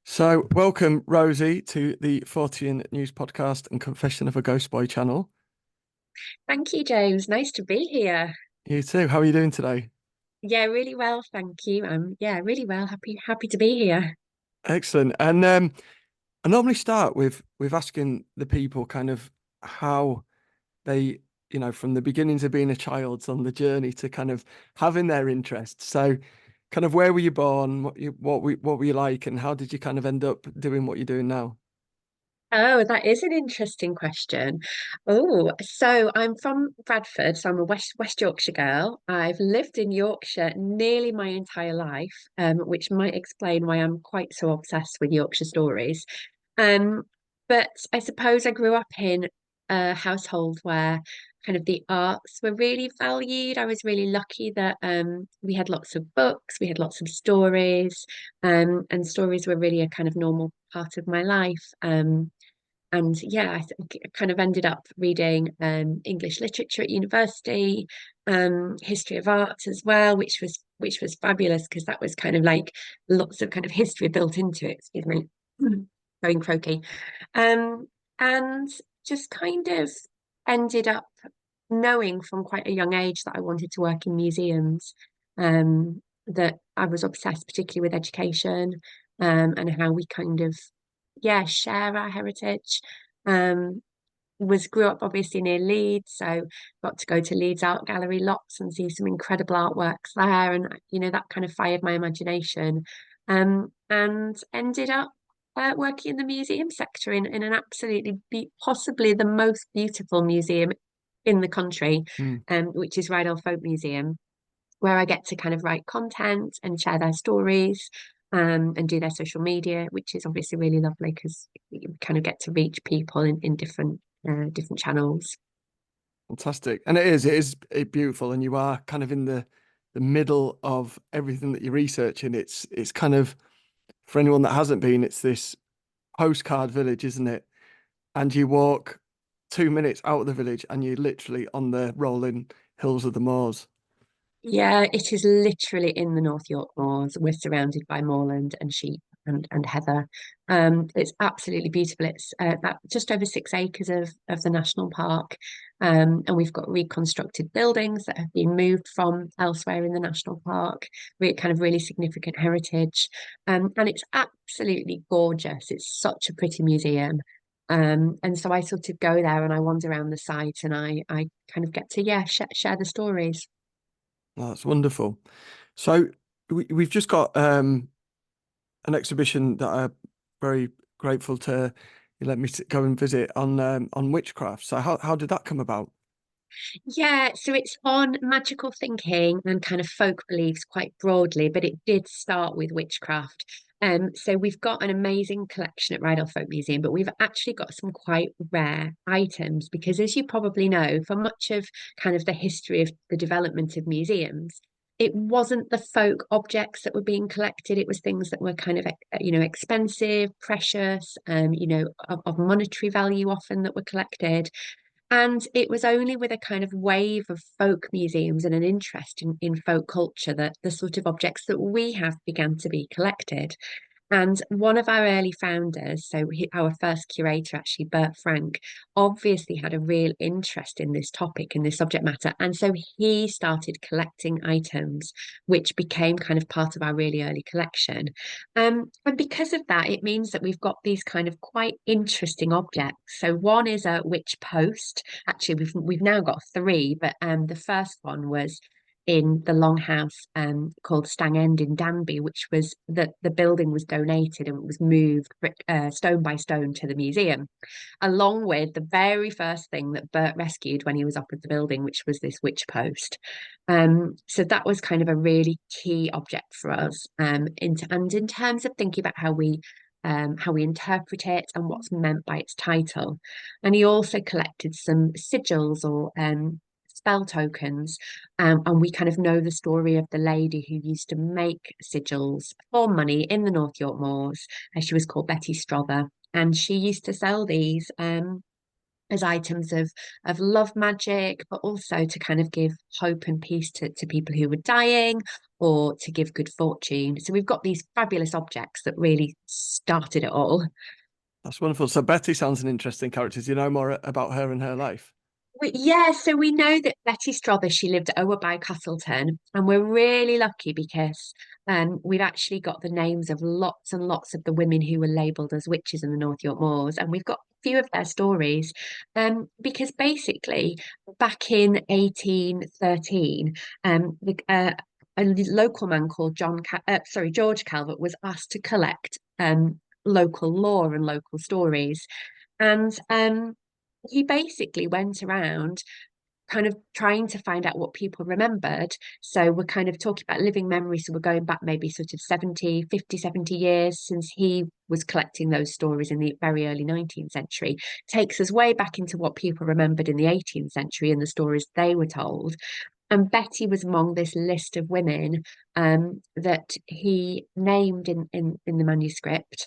So, welcome, Rosie, to the Fortean News Podcast and Confession of a Ghost Boy channel. Thank you, James. Nice to be here. You too. How are you doing today? Yeah, really well, thank you. Yeah, really well. Happy to be here. Excellent. And I normally start with asking the people kind of how they, from the beginnings of being a child on the journey to kind of having their interests. So, kind of where were you born? What were you like, and how did you kind of end up doing what you're doing now? Oh, that is an interesting question. Oh, so I'm from Bradford, so I'm a West Yorkshire girl. I've lived in Yorkshire nearly my entire life, which might explain why I'm quite so obsessed with Yorkshire stories. Um, but I suppose I grew up in a household where kind of the arts were really valued. I was really lucky that we had lots of books, we had lots of stories, and stories were really a kind of normal part of my life. And yeah, I think I kind of ended up reading English literature at university, history of art as well, which was fabulous because that was kind of like lots of kind of history built into it. Excuse me, going croaky, and just kind of ended up knowing from quite a young age that I wanted to work in museums. That I was obsessed particularly with education, and how we kind of share our heritage. Um, was grew up obviously near Leeds, so got to go to Leeds Art Gallery lots and see some incredible artworks there, and that kind of fired my imagination, and ended up working in the museum sector in an absolutely possibly the most beautiful museum in the country, Hmm. which is Ryedale Folk Museum, where I get to kind of write content and share their stories, and do their social media, which is obviously really lovely because you kind of get to reach people in different channels. Fantastic. And it is beautiful, and you are kind of in the middle of everything that you're researching. It's kind of, for anyone that hasn't been, it's this postcard village, isn't it? And you walk 2 minutes out of the village and you're literally on the rolling hills of the moors. Yeah, it is literally in the North York Moors. We're surrounded by moorland and sheep and heather. It's absolutely beautiful. It's about just over 6 acres of the national park, and we've got reconstructed buildings that have been moved from elsewhere in the national park. Kind of really significant heritage, and it's absolutely gorgeous. It's such a pretty museum. And so I sort of go there and I wander around the site and I kind of get to share the stories. Oh, that's wonderful. So we've just got an exhibition that I'm very grateful to you let me go and visit on witchcraft. So how did that come about? Yeah, so it's on magical thinking and kind of folk beliefs quite broadly, but it did start with witchcraft. So we've got an amazing collection at Ryedale Folk Museum, but we've actually got some quite rare items because, as you probably know, for much of kind of the history of the development of museums, it wasn't the folk objects that were being collected. It was things that were kind of, expensive, precious, of monetary value often that were collected. And it was only with a kind of wave of folk museums and an interest in folk culture that the sort of objects that we have began to be collected. And one of our early founders, our first curator, actually, Bert Frank, obviously had a real interest in this topic, in this subject matter. And so he started collecting items, which became kind of part of our really early collection. And because of that, it means that we've got these kind of quite interesting objects. So one is a witch post. Actually, we've now got three, but the first one was in the longhouse called Stang End in Danby, which was the building was donated and it was moved stone by stone to the museum, along with the very first thing that Bert rescued when he was up at the building, which was this witch post. So that was kind of a really key object for us. And in terms of thinking about how we interpret it and what's meant by its title. And he also collected some sigils or spell tokens. And we kind of know the story of the lady who used to make sigils for money in the North York Moors. She was called Betty Strother, and she used to sell these. as items of love magic, but also to kind of give hope and peace to people who were dying or to give good fortune. So we've got these fabulous objects that really started it all. That's wonderful. So Betty sounds an interesting character. Do you know more about her and her life? Yeah, so we know that Betty Strother, she lived over by Castleton, and we're really lucky because we've actually got the names of lots and lots of the women who were labelled as witches in the North York Moors, and we've got a few of their stories. Because basically, back in 1813, a local man called George Calvert was asked to collect local lore and local stories. And he basically went around kind of trying to find out what people remembered. So we're kind of talking about living memory. So we're going back maybe sort of 70 years since he was collecting those stories in the very early 19th century. Takes us way back into what people remembered in the 18th century and the stories they were told. And Betty was among this list of women that he named in the manuscript.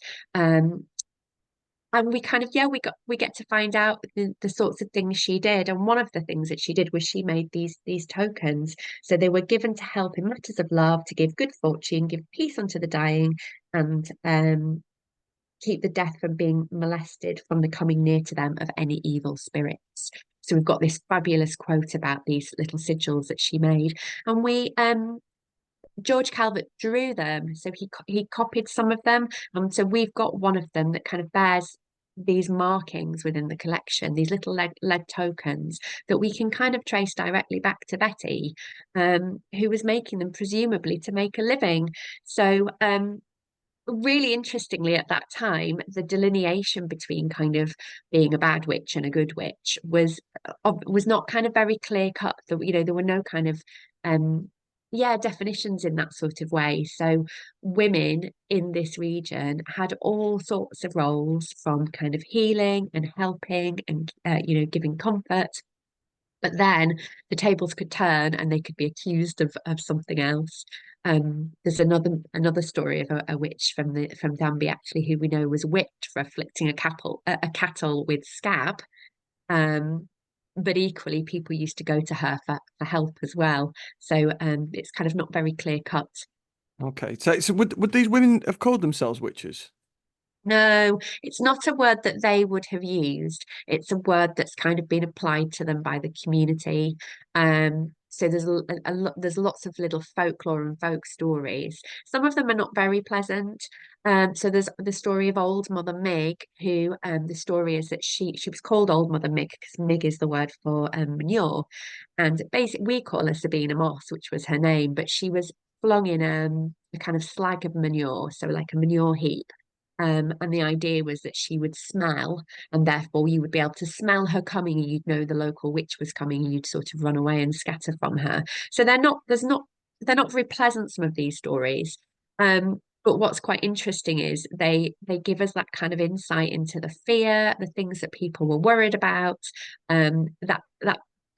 And we kind of, yeah, we get to find out the sorts of things she did. And one of the things that she did was she made these tokens. So they were given to help in matters of love, to give good fortune, give peace unto the dying, and keep the death from being molested from the coming near to them of any evil spirits. So we've got this fabulous quote about these little sigils that she made. And we George Calvert drew them, so he copied some of them, and so we've got one of them that kind of bears these markings within the collection, these little lead tokens that we can kind of trace directly back to Betty, who was making them presumably to make a living. So really interestingly at that time the delineation between kind of being a bad witch and a good witch was not kind of very clear cut. There were no kind of definitions in that sort of way. So women in this region had all sorts of roles, from kind of healing and helping and giving comfort, but then the tables could turn and they could be accused of something else. There's another story of a witch from Danby actually, who we know was whipped for afflicting a cattle with scab. Um, but equally, people used to go to her for help as well. So it's kind of not very clear cut. Okay. So would these women have called themselves witches? No, it's not a word that they would have used. It's a word that's kind of been applied to them by the community. So there's lots of little folklore and folk stories. Some of them are not very pleasant. So there's the story of Old Mother Mig, who the story is that she was called Old Mother Mig because Mig is the word for manure, and basically we call her Sabina Moss, which was her name, but she was flung in a kind of slag of manure, so like a manure heap. And the idea was that she would smell, and therefore you would be able to smell her coming, and you'd know the local witch was coming, and you'd sort of run away and scatter from her. So they're not very pleasant, some of these stories. But what's quite interesting is they give us that kind of insight into the fear, the things that people were worried about, that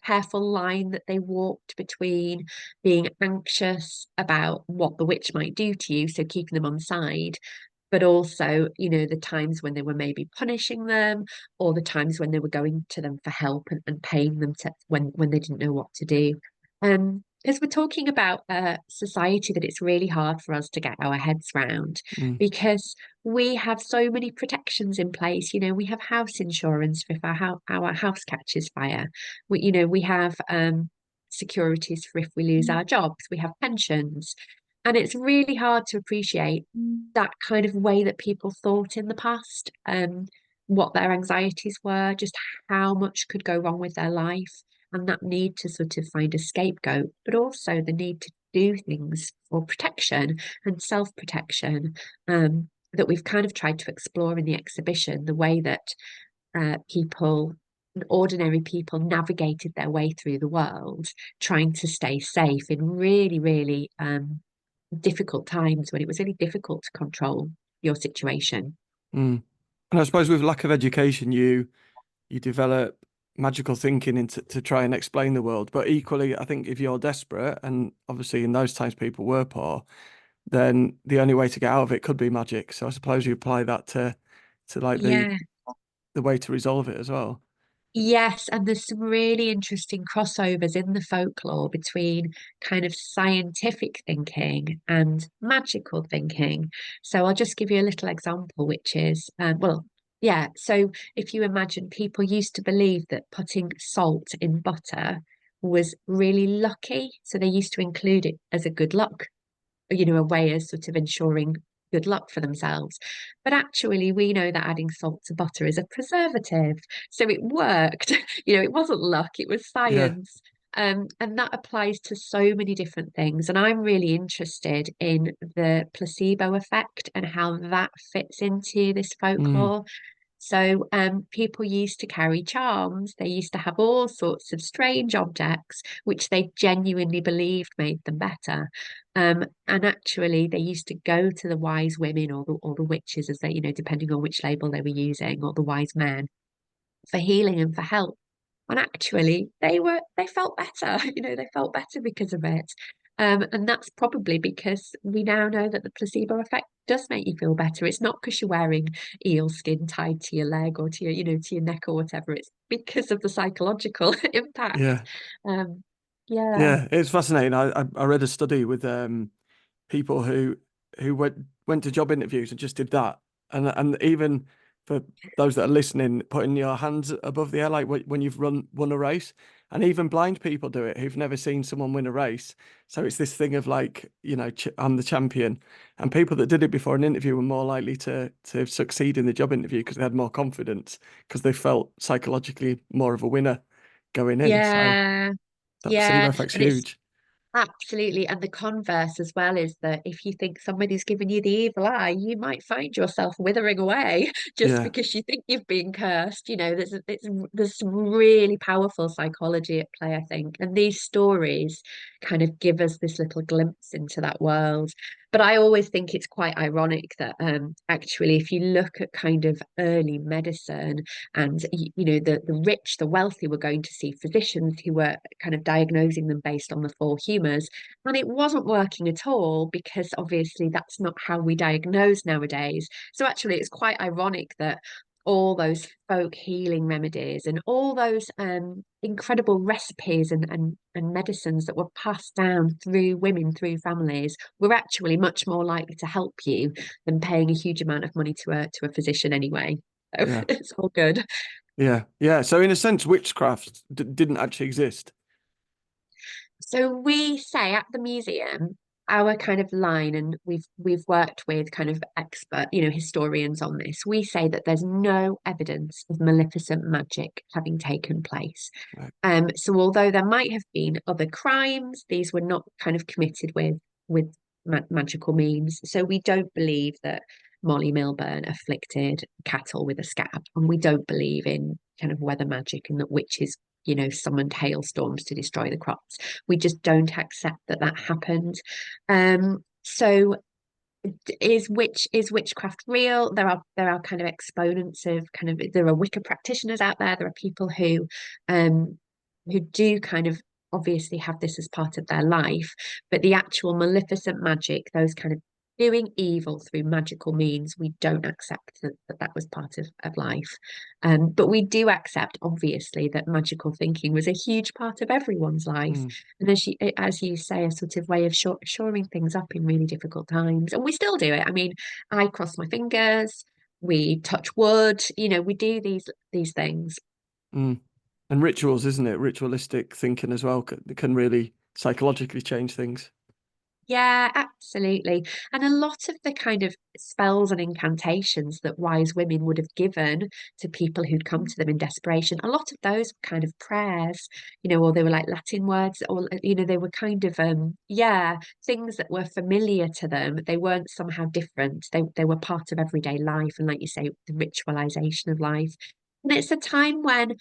careful line that they walked between being anxious about what the witch might do to you, so keeping them on side, but also, the times when they were maybe punishing them, or the times when they were going to them for help and paying them to when they didn't know what to do. Because we're talking about a society that it's really hard for us to get our heads round, Mm. because we have so many protections in place. We have house insurance if our house catches fire. We have securities for if we lose our jobs. We have pensions. And it's really hard to appreciate that kind of way that people thought in the past, what their anxieties were, just how much could go wrong with their life, and that need to sort of find a scapegoat, but also the need to do things for protection and self-protection, that we've kind of tried to explore in the exhibition, the way that people, ordinary people, navigated their way through the world, trying to stay safe in really, really difficult times when it was really difficult to control your situation. Mm. And I suppose with lack of education, you develop magical thinking into to try and explain the world. But equally, I think if you're desperate, and obviously in those times people were poor, then the only way to get out of it could be magic. So I suppose you apply that to like Yeah, the way to resolve it as well. Yes, and there's some really interesting crossovers in the folklore between kind of scientific thinking and magical thinking. So I'll just give you a little example, which is, well, yeah. So if you imagine, people used to believe that putting salt in butter was really lucky. So they used to include it as a good luck, a way as sort of ensuring good luck for themselves. But actually, we know that adding salt to butter is a preservative. So it worked. It wasn't luck, it was Yeah. science. And that applies to so many different things. And I'm really interested in the placebo effect and how that fits into this Mm. folklore. So people used to carry charms. They used to have all sorts of strange objects, which they genuinely believed made them better. And actually, they used to go to the wise women or the witches, as they, depending on which label they were using, or the wise men for healing and for help. And actually, they felt better. They felt better because of it. And that's probably because we now know that the placebo effect does make you feel better. It's not because you're wearing eel skin tied to your leg or to your neck or whatever. It's because of the psychological impact. Yeah. Um, yeah. Yeah. It's fascinating. I read a study with people who went to job interviews and just did that. And even for those that are listening, putting your hands above the air like when you've won a race, and even blind people do it who've never seen someone win a race. So it's this thing of like, I'm the champion, and people that did it before an interview were more likely to succeed in the job interview because they had more confidence because they felt psychologically more of a winner going in. So Yeah. that placebo Yeah. effect's And it's huge. absolutely. And the converse as well is that if you think somebody's giving you the evil eye, you might find yourself withering away just Yeah. because you think you've been cursed. There's some really powerful psychology at play, I think. And these stories kind of give us this little glimpse into that world. But I always think it's quite ironic that actually, if you look at kind of early medicine and the rich, the wealthy were going to see physicians who were kind of diagnosing them based on the four humours, and it wasn't working at all because obviously that's not how we diagnose nowadays. So actually, it's quite ironic that all those folk healing remedies and all those incredible recipes and medicines that were passed down through women, through families, were actually much more likely to help you than paying a huge amount of money to a physician anyway. So Yeah. it's all good. Yeah, yeah. So in a sense, witchcraft didn't actually exist. So we say at the museum, our kind of line, and we've worked with kind of expert, historians on this. We say that there's no evidence of maleficent magic having taken place. Right. So although there might have been other crimes, these were not kind of committed with magical means. So we don't believe that Molly Milburn afflicted cattle with a scab, and we don't believe in kind of weather magic and that witches, summoned hailstorms to destroy the crops. We just don't accept that that happened. So is witchcraft real? There are kind of exponents of kind of there are Wicca practitioners out there. There are people who do kind of obviously have this as part of their life, but the actual maleficent magic, those kind of doing evil through magical means, we don't accept that was part of life. But we do accept, obviously, that magical thinking was a huge part of everyone's life. Mm, And as you say, a sort of way of shoring things up in really difficult times. And we still do it. I mean, I cross my fingers, we touch wood, we do these things. mm. And rituals, isn't it? Ritualistic thinking as well can really psychologically change things. Yeah, absolutely. And a lot of the kind of spells and incantations that wise women would have given to people who'd come to them in desperation, a lot of those were kind of prayers, or they were like Latin words, or they were kind of yeah, things that were familiar to them. They weren't somehow different. They were part of everyday life, and like you say, the ritualization of life. And it's a time when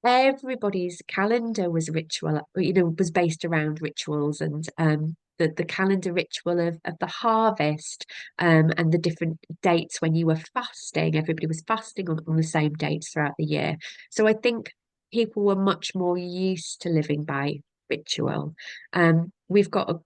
everybody's calendar was ritual, was based around rituals and the calendar ritual of the harvest and the different dates when you were fasting. Everybody was fasting on the same dates throughout the year. So I think people were much more used to living by ritual. we've got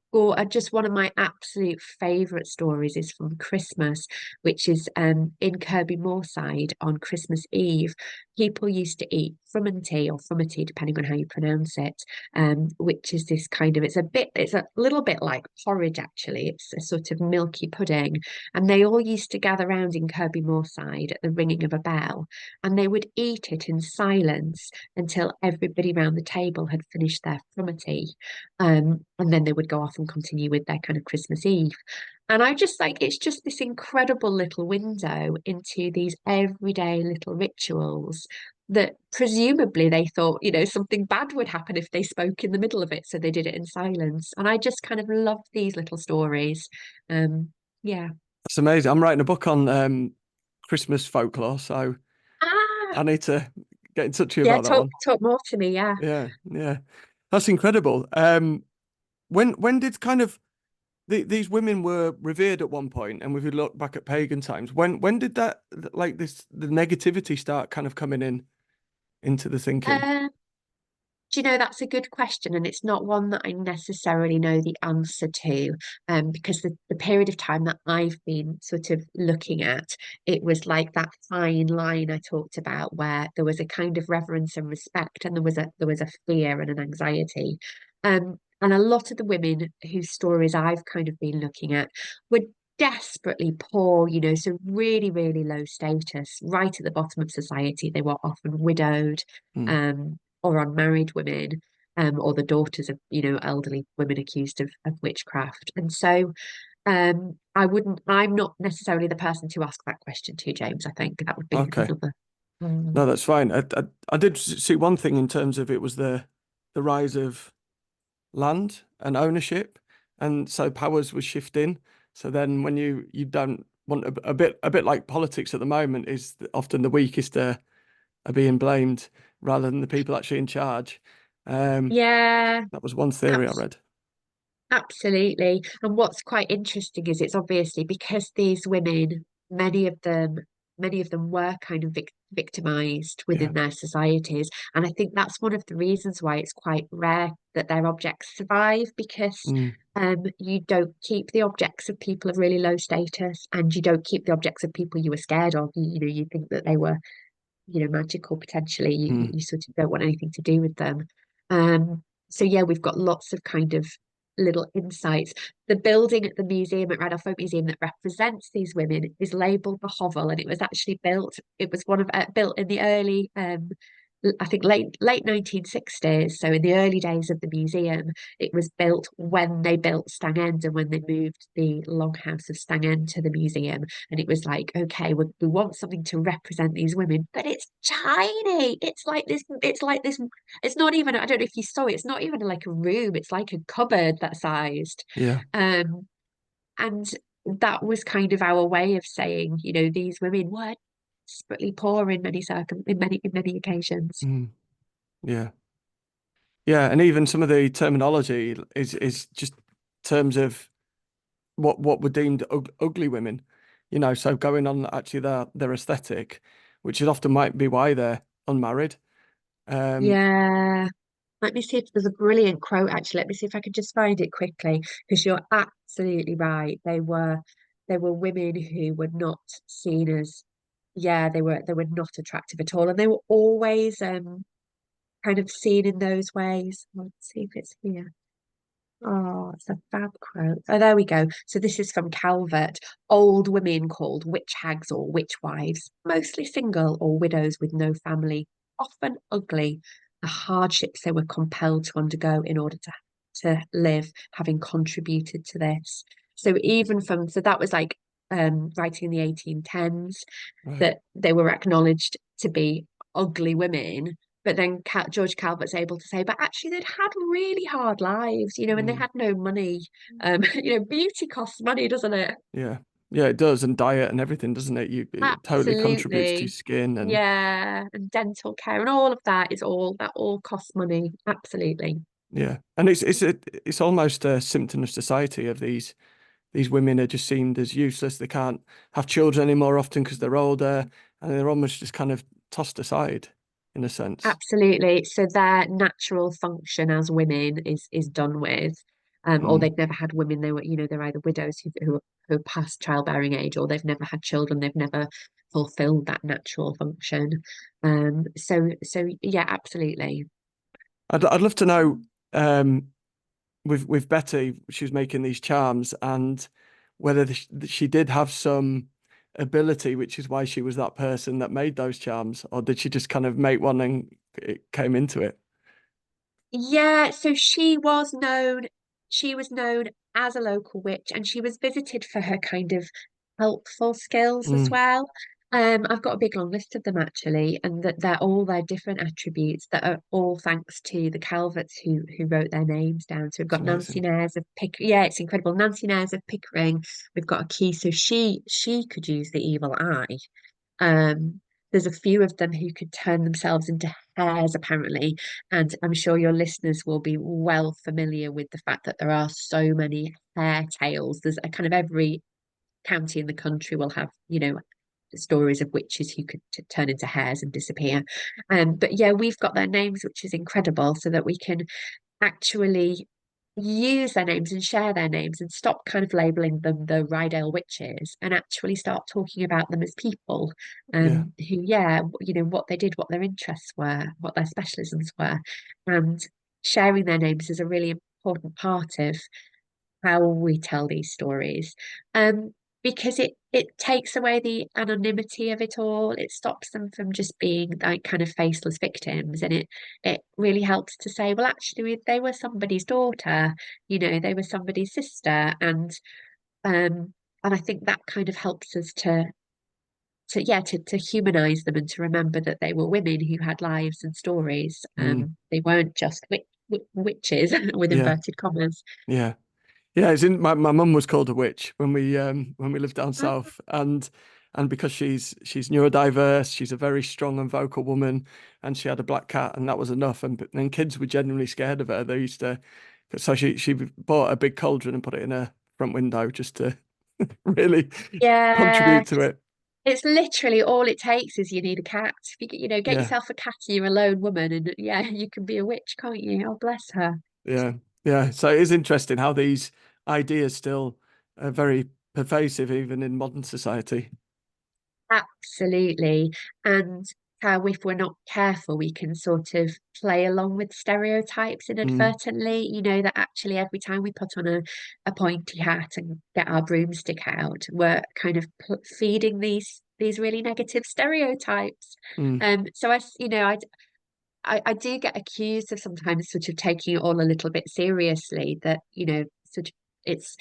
just one of my absolute favourite stories is from Christmas, which is in Kirby Moorside on Christmas Eve. People used to eat frumenty or frumenty, depending on how you pronounce it, which is this kind of it's a little bit like porridge actually. It's a sort of milky pudding, and they all used to gather round in Kirby Moorside at the ringing of a bell, and they would eat it in silence until everybody round the table had finished their frumenty. And then they would go off and continue with their kind of Christmas Eve. And I just like it's just this incredible little window into these everyday little rituals that presumably they thought, something bad would happen if they spoke in the middle of it. So they did it in silence. And I just kind of love these little stories. Yeah. That's amazing. I'm writing a book on Christmas folklore, so Ah, I need to get in touch with you yeah, about that talk one. talk more to me, yeah. Yeah, yeah, that's incredible. When did kind of these women were revered at one point, and if we look back at pagan times, when did that like this the negativity start kind of coming in into the thinking? Um, Do you know, that's a good question, and it's not one that I necessarily know the answer to, because the period of time that I've been sort of looking at, it was like that fine line I talked about, where there was a kind of reverence and respect, and there was a fear and an anxiety, and a lot of the women whose stories I've kind of been looking at were desperately poor, so really, really low status, right at the bottom of society. They were often widowed. Mm. Um, or unmarried women, or the daughters of, elderly women accused of witchcraft. And so I'm not necessarily the person to ask that question to, James. I think that would be Okay, another. Mm. no, that's fine. I did see one thing in terms of it was the rise of land and ownership, and so powers was shifting. So then when you don't want a bit like politics at the moment is often the weakest are being blamed rather than the people actually in charge. Um, Yeah, that was one theory I read. absolutely. And what's quite interesting is it's obviously because these women, many of them, many of them were kind of victimized Yeah. within their societies. And I think that's one of the reasons why it's quite rare that their objects survive, because Mm, you don't keep the objects of people of really low status, and you don't keep the objects of people you were scared of. You think that they were, magical potentially. You, mm. you sort of don't want anything to do with them. So yeah, we've got lots of kind of little insights. The building at the museum at Ryedale Folk Museum that represents these women is labelled the Hovel, and it was actually built. It was built in the early, I think late 1960s. So in the early days of the museum, it was built when they built Stang End and when they moved the Longhouse of Stang End to the museum. And it was like, okay, we want something to represent these women, but it's tiny. It's like this. It's like this. It's not even. I don't know if you saw it. It's not even like a room. It's like a cupboard that sized. Yeah. Um, and that was kind of our way of saying, these women were desperately poor in many occasions. Mm, yeah. Yeah. And even some of the terminology is just terms of what were deemed ugly women, so going on actually their aesthetic, which is often might be why they're unmarried. Um, Yeah. Let me see if there's a brilliant quote actually. Let me see if I can just find it quickly, because you're absolutely right. They were women who were not seen as, yeah, they were not attractive at all. And they were always kind of seen in those ways. Let's see if it's here. Oh, it's a fab quote. Oh, there we go. So this is from Calvert. Old women called witch hags or witch wives, mostly single or widows with no family, often ugly, the hardships they were compelled to undergo in order to live, having contributed to this. So that was like writing in the 1810s, right. that they were acknowledged to be ugly women. But then George Calvert's able to say, but actually they'd had really hard lives, and they Mm, had no money. Beauty costs money, doesn't it? yeah. Yeah, it does. And diet and everything, doesn't it? It totally contributes to your Absolutely. skin and Yeah. And dental care and all of that all costs money. Absolutely. yeah. And it's almost a symptom of society of these women are just seen as useless. They can't have children anymore often because they're older and they're almost just kind of tossed aside in a sense. Absolutely. So their natural function as women is done with. or Mm. they'd never had women. They were, they're either widows who are past childbearing age, or they've never had children. They've never fulfilled that natural function. So yeah, absolutely. I'd love to know, um, with Betty, she was making these charms, and whether she did have some ability, which is why she was that person that made those charms, or did she just kind of make one and it came into it? Yeah, so she was known as a local witch, and she was visited for her kind of helpful skills as Mm, well. I've got a big long list of them actually, and that they're all their different attributes that are all thanks to the Calverts who wrote their names down. So we've it's got Nancy amazing. Nares of yeah, it's incredible. Nancy Nares of Pickering. We've got a key, so she could use the evil eye. Um, there's a few of them who could turn themselves into hares, apparently, and I'm sure your listeners will be well familiar with the fact that there are so many hare tales. There's a kind of every county in the country will have, stories of witches who could turn into hares and disappear. But yeah, we've got their names, which is incredible, so that we can actually use their names and share their names and stop kind of labeling them the Ryedale witches and actually start talking about them as people, Yeah. who, yeah, what they did, what their interests were, what their specialisms were. And sharing their names is a really important part of how we tell these stories. Because it takes away the anonymity of it all. It stops them from just being like kind of faceless victims, and it really helps to say, well, actually, they were somebody's daughter, they were somebody's sister, and I think that kind of helps us to humanize them and to remember that they were women who had lives and stories. Mm, They weren't just witches with yeah. inverted commas. Yeah. Yeah, it's in my mum was called a witch when we lived down south, and because she's neurodiverse, she's a very strong and vocal woman, and she had a black cat, and that was enough. And then kids were genuinely scared of her. They used to, so she bought a big cauldron and put it in her front window just to really Yeah, contribute to it. it's literally all it takes is you need a cat. Get Yeah, yourself a cat, you're a lone woman, and yeah, you can be a witch, can't you? Oh, bless her. yeah, yeah. So it is interesting how these ideas still are very pervasive even in modern society. Absolutely. And how, if we're not careful, we can sort of play along with stereotypes Mm, inadvertently. That actually every time we put on a pointy hat and get our broomstick out, we're kind of feeding these really negative stereotypes. mm, So I do get accused of sometimes sort of taking it all a little bit seriously, that, sort of it's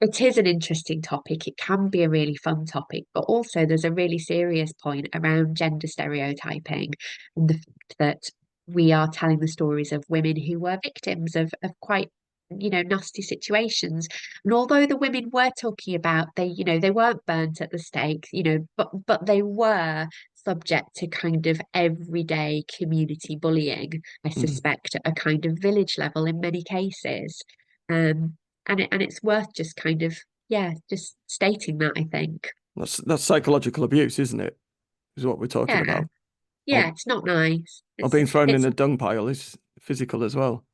it is an interesting topic. It can be a really fun topic, but also there's a really serious point around gender stereotyping and the fact that we are telling the stories of women who were victims of quite, nasty situations. And although the women were talking about, they weren't burnt at the stake, but they were subject to kind of everyday community bullying, I mm. suspect, at a kind of village level in many cases. Um, and it's worth just kind of, yeah, just stating that, I think. That's psychological abuse, isn't it? Is what we're talking Yeah, about. yeah, Or it's not nice. or It's being thrown in it's a dung pile is physical as well.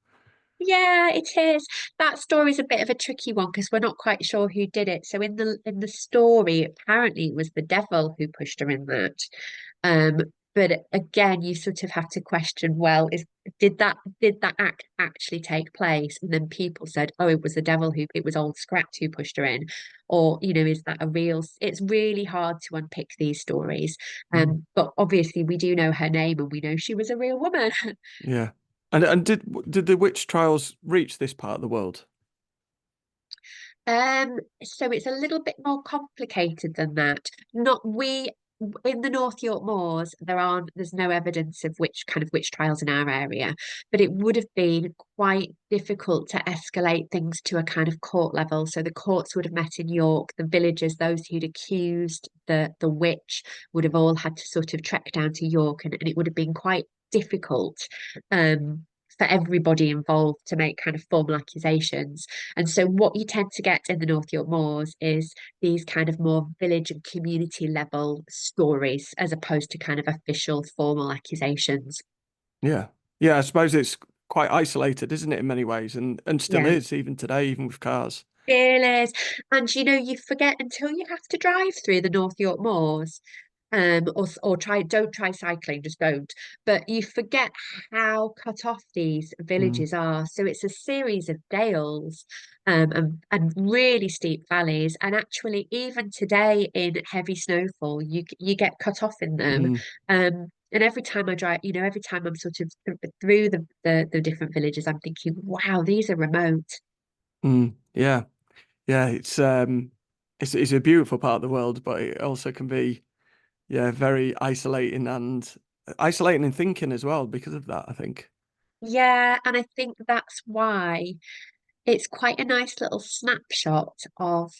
Yeah, it is. That story's a bit of a tricky one because we're not quite sure who did it. So in the story, apparently it was the devil who pushed her in that. Um, but again, you sort of have to question, well, did that act actually take place? And then people said, oh, it was the devil it was old Scrat who pushed her in. Or, is that a real, it's really hard to unpick these stories. Mm. But obviously we do know her name and we know she was a real woman. Yeah. And did the witch trials reach this part of the world? So it's a little bit more complicated than that. Not we In the North York Moors, there's no evidence of witch trials in our area, but it would have been quite difficult to escalate things to a kind of court level. So the courts would have met in York, the villagers, those who'd accused the witch would have all had to sort of trek down to York, and it would have been quite difficult. Um, for everybody involved to make kind of formal accusations. And so what you tend to get in the North York Moors is these kind of more village and community level stories as opposed to kind of official formal accusations. Yeah. Yeah, I suppose it's quite isolated, isn't it, in many ways, and still Yeah. is even today, even with cars. Fearless. And you forget until you have to drive through the North York Moors, or don't try cycling, just don't. But you forget how cut off these Mm, villages are. So it's a series of dales, and really steep valleys. And actually, even today in heavy snowfall, you get cut off in them. mm, And every time I drive, every time I'm sort of through the different villages, I'm thinking, wow, these are remote. yeah, yeah. It's a beautiful part of the world, but it also can be, yeah, very isolating in thinking as well because of that, I think. Yeah, and I think that's why it's quite a nice little snapshot of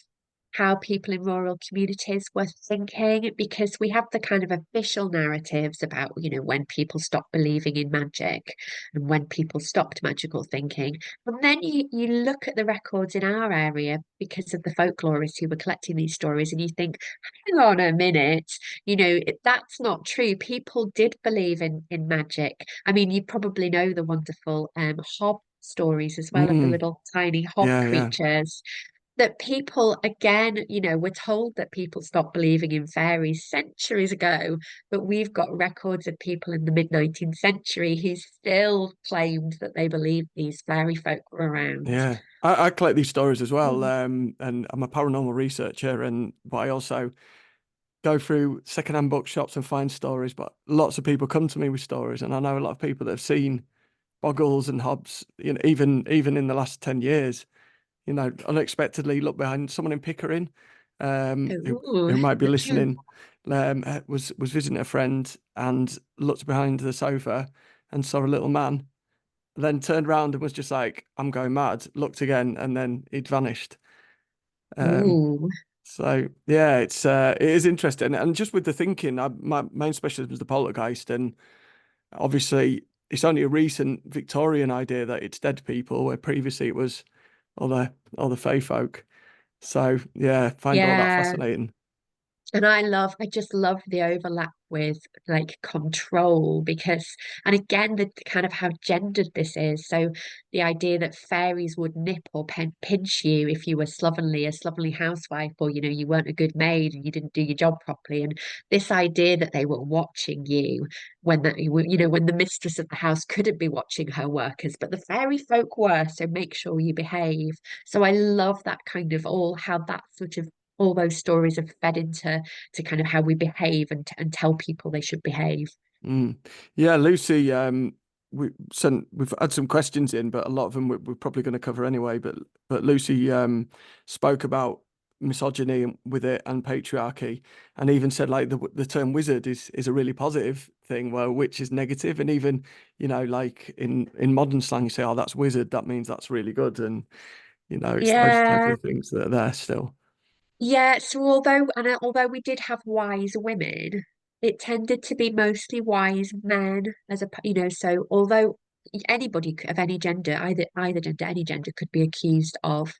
how people in rural communities were thinking, because we have the kind of official narratives about, when people stopped believing in magic and when people stopped magical thinking. And then you look at the records in our area because of the folklorists who were collecting these stories, and you think, hang on a minute, that's not true. People did believe in magic. I mean, you probably know the wonderful hob stories as well, of the Mm, little tiny hob yeah, yeah, creatures that people, again, were told that people stopped believing in fairies centuries ago, but we've got records of people in the mid-19th century who still claimed that they believed these fairy folk were around. yeah. I collect these stories as well, Mm. and I'm a paranormal researcher, and but I also go through secondhand bookshops and find stories. But lots of people come to me with stories, and I know a lot of people that have seen boggles and hobs, even in the last 10 years. Unexpectedly look behind someone in Pickering, Oh, who might be listening, was visiting a friend and looked behind the sofa and saw a little man, then turned around and was just like, "I'm going mad." Looked again, and then he'd vanished. Um, ooh, so yeah, it is interesting, and just with the thinking, my main specialism is the poltergeist, and obviously it's only a recent Victorian idea that it's dead people, where previously it was other fey folk. So yeah, find all that yeah. fascinating. And I just love the overlap with like control, because, and again, the kind of how gendered this is. So the idea that fairies would nip or pinch you if you were a slovenly housewife, or, you weren't a good maid and you didn't do your job properly. And this idea that they were watching you when when the mistress of the house couldn't be watching her workers, but the fairy folk were, so make sure you behave. So I love that kind of how that sort of all those stories have fed into kind of how we behave and tell people they should behave. Mm. Yeah, Lucy, we've had some questions in, but a lot of them we're probably going to cover anyway. But Lucy spoke about misogyny with it and patriarchy, and even said like the term wizard is a really positive thing, where witch is negative, and even like in modern slang, you say, "Oh, that's wizard," that means that's really good, and it's those type Yeah, of things that are there still. yeah. So although we did have wise women, it tended to be mostly wise men So although anybody of any gender, either gender, any gender, could be accused of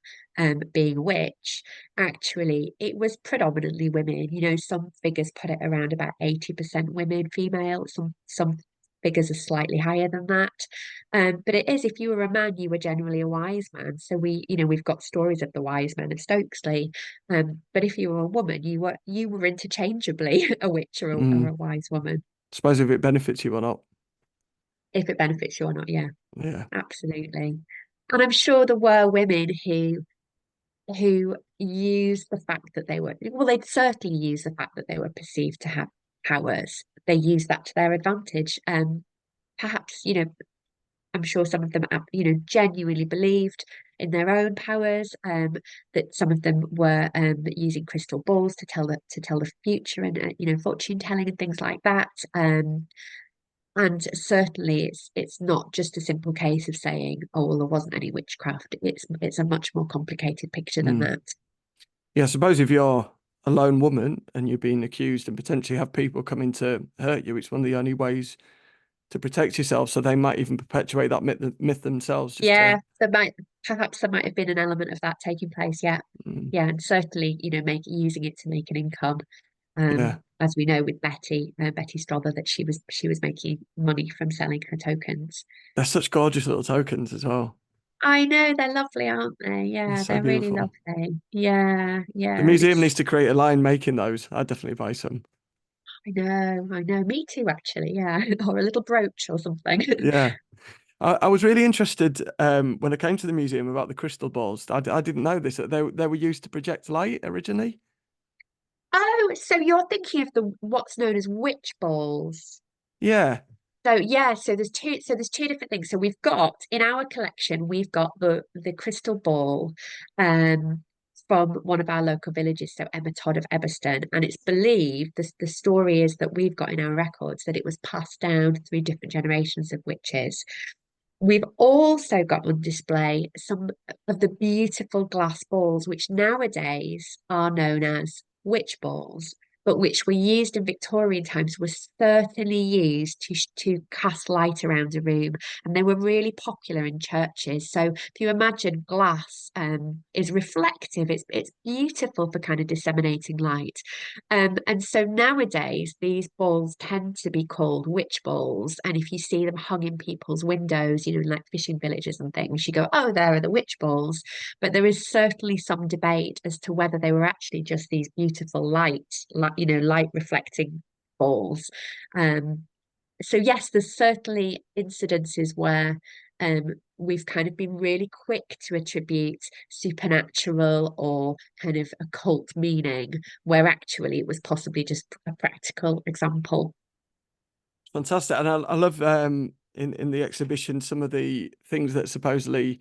being a witch, actually it was predominantly women. Some figures put it around about 80% women, female. Some figures are slightly higher than that. But it is, if you were a man, you were generally a wise man. So we've got stories of the wise men of Stokesley. But if you were a woman, you were interchangeably a witch or Mm. a wise woman, Suppose if it benefits you or not. if it benefits you or not. Yeah, Yeah. absolutely. And I'm sure there were women who used the fact that they'd certainly use the fact that they were perceived to have powers. They used that to their advantage. Perhaps, I'm sure some of them, genuinely believed in their own powers. That some of them were using crystal balls to tell the future, and fortune telling and things like that. And certainly, it's not just a simple case of saying, "Oh, well, there wasn't any witchcraft." It's a much more complicated picture than Mm. that. Yeah, suppose if you're a lone woman and you're being accused and potentially have people coming to hurt you, it's one of the only ways to protect yourself. So they might even perpetuate that myth themselves just to. Yeah, there might have been an element of that taking place. Yeah, Mm, yeah, and certainly, make using it to make an income. Yeah. As we know with Betty Strother, that she was making money from selling her tokens. They're such gorgeous little tokens as well. I know they're lovely, aren't they? They're Yeah, so they're really beautiful. lovely. Yeah, The yeah, and museum needs it's to create a line making those. I'd definitely buy some. I know, me too, actually. Yeah, or a little brooch or something. Yeah. I was really interested when I came to the museum about the crystal balls. I didn't know this, that they were used to project light originally. Oh, so you're thinking of the what's known as witch balls. Yeah. So yeah, so there's two different things. So we've got in our collection, we've got the crystal ball um from one of our local villages, so Emma Todd of Eberston. And it's believed the story is that we've got in our records that it was passed down through different generations of witches. We've also got on display some of the beautiful glass balls, which nowadays are known as witch balls, but which were used in Victorian times, were certainly used to cast light around a room, and they were really popular in churches. So if you imagine glass is reflective, it's beautiful for kind of disseminating light. And so nowadays, these balls tend to be called witch balls. And if you see them hung in people's windows, in like fishing villages and things, you go, oh, there are the witch balls. But there is certainly some debate as to whether they were actually just these beautiful light reflecting balls. Um, so yes, there's certainly incidences where we've kind of been really quick to attribute supernatural or kind of occult meaning, where actually it was possibly just a practical example. Fantastic. And I love in the exhibition some of the things that supposedly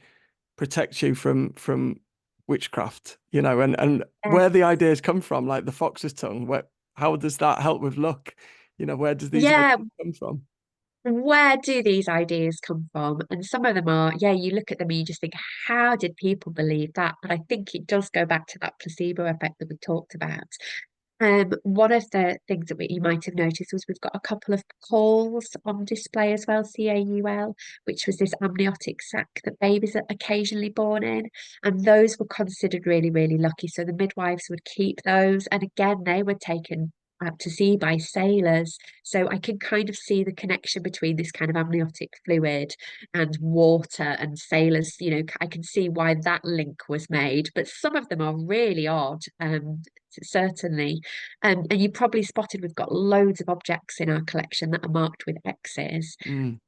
protect you from witchcraft, and where the ideas come from, like the fox's tongue, how does that help with luck? Where does these Yeah, ideas come from? where do these ideas come from? And some of them are, yeah, you look at them and you just think, how did people believe that? But I think it does go back to that placebo effect that we talked about. One of the things that you might have noticed was we've got a couple of calls on display as well, CAUL, which was this amniotic sac that babies are occasionally born in. And those were considered really, really lucky. So the midwives would keep those. And again, they were taken out to sea by sailors. So I can kind of see the connection between this kind of amniotic fluid and water and sailors. I can see why that link was made. But some of them are really odd. Certainly. And you probably spotted we've got loads of objects in our collection that are marked with X's, Mm,